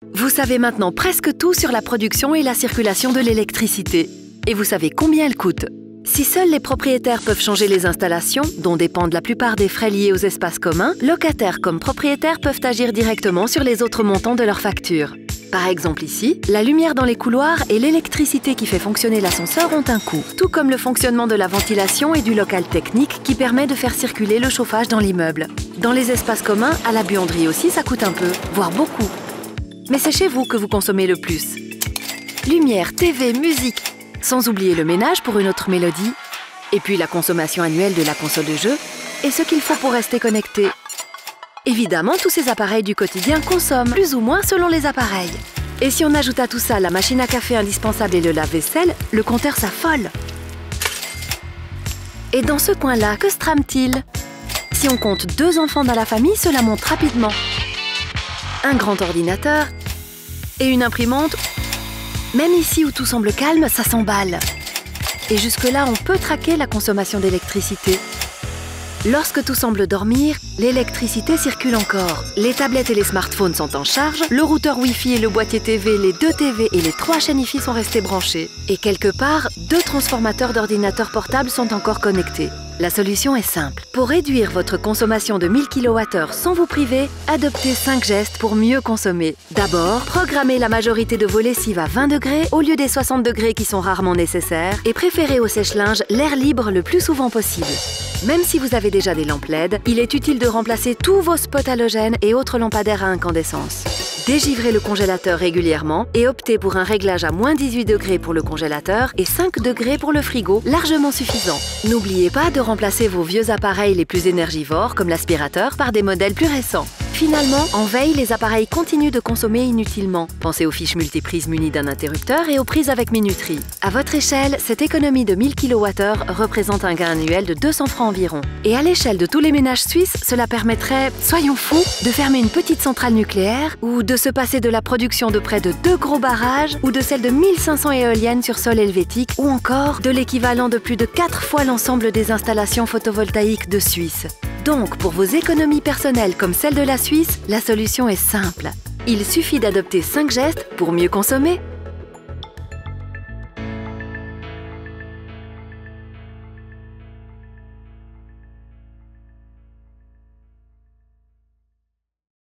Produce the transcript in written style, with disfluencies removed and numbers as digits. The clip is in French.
Vous savez maintenant presque tout sur la production et la circulation de l'électricité. Et vous savez combien elle coûte. Si seuls les propriétaires peuvent changer les installations, dont dépendent la plupart des frais liés aux espaces communs, locataires comme propriétaires peuvent agir directement sur les autres montants de leur facture. Par exemple ici, la lumière dans les couloirs et l'électricité qui fait fonctionner l'ascenseur ont un coût, tout comme le fonctionnement de la ventilation et du local technique qui permet de faire circuler le chauffage dans l'immeuble. Dans les espaces communs, à la buanderie aussi, ça coûte un peu, voire beaucoup. Mais c'est chez vous que vous consommez le plus. Lumière, TV, musique, sans oublier le ménage pour une autre mélodie, et puis la consommation annuelle de la console de jeu, et ce qu'il faut pour rester connecté. Évidemment, tous ces appareils du quotidien consomment, plus ou moins selon les appareils. Et si on ajoute à tout ça la machine à café indispensable et le lave-vaisselle, le compteur s'affole. Et dans ce coin-là, que se trame-t-il? Si on compte 2 enfants dans la famille, cela monte rapidement. Un grand ordinateur et une imprimante. Même ici où tout semble calme, ça s'emballe. Et jusque-là, on peut traquer la consommation d'électricité. Lorsque tout semble dormir, l'électricité circule encore. Les tablettes et les smartphones sont en charge, le routeur Wi-Fi et le boîtier TV, les 2 TV et les 3 chaînes Wi-Fi sont restés branchés. Et quelque part, 2 transformateurs d'ordinateurs portables sont encore connectés. La solution est simple. Pour réduire votre consommation de 1000 kWh sans vous priver, adoptez 5 gestes pour mieux consommer. D'abord, programmez la majorité de vos lessives à 20 degrés au lieu des 60 degrés qui sont rarement nécessaires et préférez au sèche-linge l'air libre le plus souvent possible. Même si vous avez déjà des lampes LED, il est utile de remplacer tous vos spots halogènes et autres lampadaires à incandescence. Dégivrez le congélateur régulièrement et optez pour un réglage à moins 18 degrés pour le congélateur et 5 degrés pour le frigo, largement suffisant. N'oubliez pas de remplacer vos vieux appareils les plus énergivores, comme l'aspirateur, par des modèles plus récents. Finalement, en veille, les appareils continuent de consommer inutilement. Pensez aux fiches multiprises munies d'un interrupteur et aux prises avec minuterie. À votre échelle, cette économie de 1000 kWh représente un gain annuel de 200 francs environ. Et à l'échelle de tous les ménages suisses, cela permettrait, soyons fous, de fermer une petite centrale nucléaire ou de se passer de la production de près de 2 gros barrages ou de celle de 1500 éoliennes sur sol helvétique ou encore de l'équivalent de plus de 4 fois l'ensemble des installations photovoltaïques de Suisse. Donc, pour vos économies personnelles comme celle de la Suisse, la solution est simple. Il suffit d'adopter 5 gestes pour mieux consommer.